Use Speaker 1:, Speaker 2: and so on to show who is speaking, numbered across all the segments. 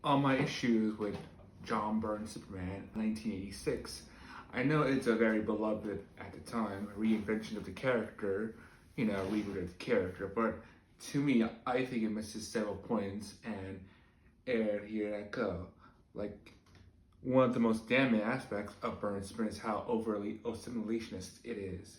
Speaker 1: All my issues with John Byrne's Superman 1986, I know it's a very beloved at the time reinvention of the character, reboot of the character, but to me, I think it misses several points, and here I go. Like, one of the most damning aspects of Byrne's Superman is how overly assimilationist it is.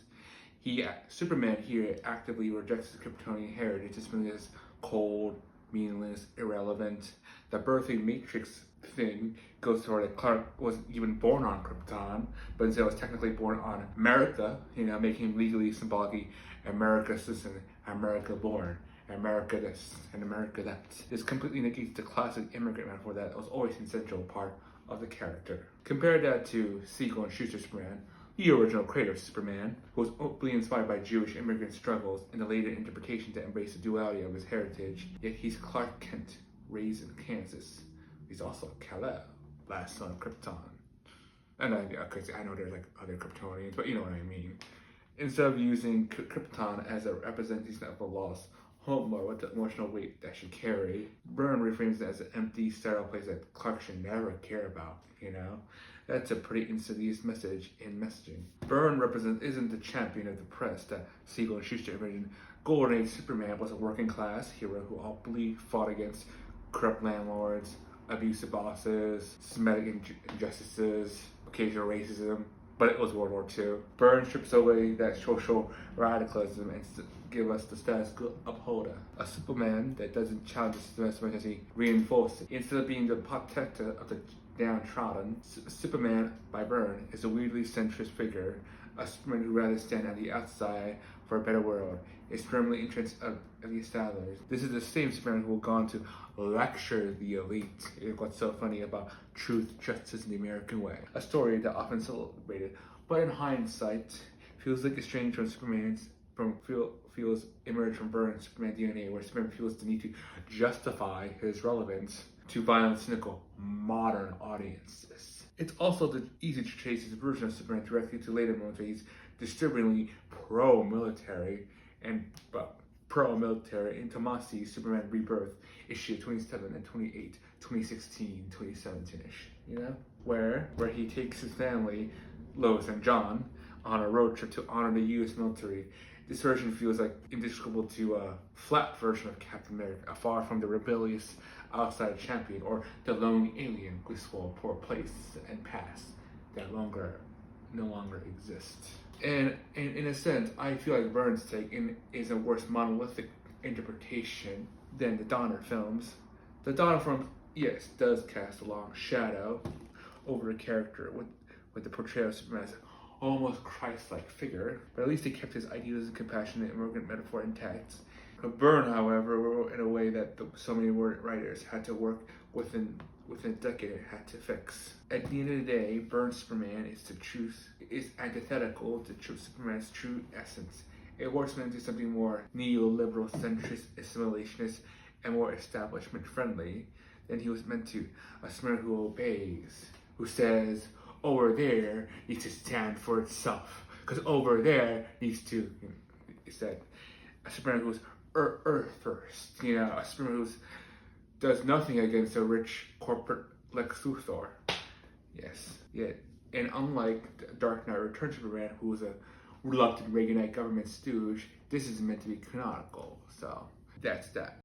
Speaker 1: Superman here actively rejects his Kryptonian heritage, dismissing it as cold, meaningless, irrelevant. The birthing Matrix thing goes toward that Clark wasn't even born on Krypton, but instead was technically born on America, making him legally, symbolically America citizen, America born, America this, and America that. This completely negates the classic immigrant metaphor that was always an essential part of the character. Compare that to Siegel and Schuster's Superman, the original creator of Superman, who was openly inspired by Jewish immigrant struggles and the later interpretation that embraced the duality of his heritage. Yet he's Clark Kent, raised in Kansas. He's also Kal-El, last son of Krypton. And I know there's like other Kryptonians, but you know what I mean. Instead of using Krypton as a representation of a lost homeworld with the emotional weight that should carry, Byrne reframes it as an empty, sterile place that Clark should never care about, That's a pretty insidious message in messaging. Byrne isn't the champion of the press that Siegel and Schuster imagined. Golden Age Superman was a working class hero who openly fought against corrupt landlords, abusive bosses, systematic injustices, occasional racism, but it was World War II. Byrne strips away that social radicalism and give us the status quo upholder. A Superman that doesn't challenge the system as much as he reinforces it. Instead of being the protector of the downtrodden, Superman by Byrne is a weirdly centrist figure, a Superman who rather stand on the outside for a better world, is firmly entrenched of the established. This is the same Superman who will go on to lecture the elite. What's so funny about truth, justice, and the American way. A story that often celebrated, but in hindsight, feels like a strange from feels emerged from Byrne's Superman DNA, where Superman feels the need to justify his relevance to violent, cynical, modern audiences. It's also easy to trace his version of Superman directly to later moments where he's disturbingly pro-military in Tomasi's Superman Rebirth, issue 27 and 28, 2016, 2017-ish, Where he takes his family, Lois and John, on a road trip to honor the U.S. military. This version feels like indescribable to a flat version of Captain America, far from the rebellious outside champion or the lone alien wistful for a place and past that no longer exists. And in a sense, I feel like Byrne's take is a worse monolithic interpretation than the Donner films. The Donner film, yes, does cast a long shadow over the character with the portrayal of Superman as almost Christ-like figure, but at least he kept his ideals and compassionate immigrant metaphor intact. Byrne, however, wrote in a way that so many writers had to work within a decade and had to fix. At the end of the day, Byrne's Superman is antithetical to Superman's true essence. It works into something more neoliberal, centrist, assimilationist, and more establishment friendly than he was meant to. A Superman who obeys, who says, over there needs to stand for itself, because over there needs to, he said, a Superman who's earth first, a Superman who does nothing against a rich corporate Lex Luthor. Yes, yet, and unlike Dark Knight Returns Superman, who was a reluctant Reaganite government stooge, this is meant to be canonical, so that's that.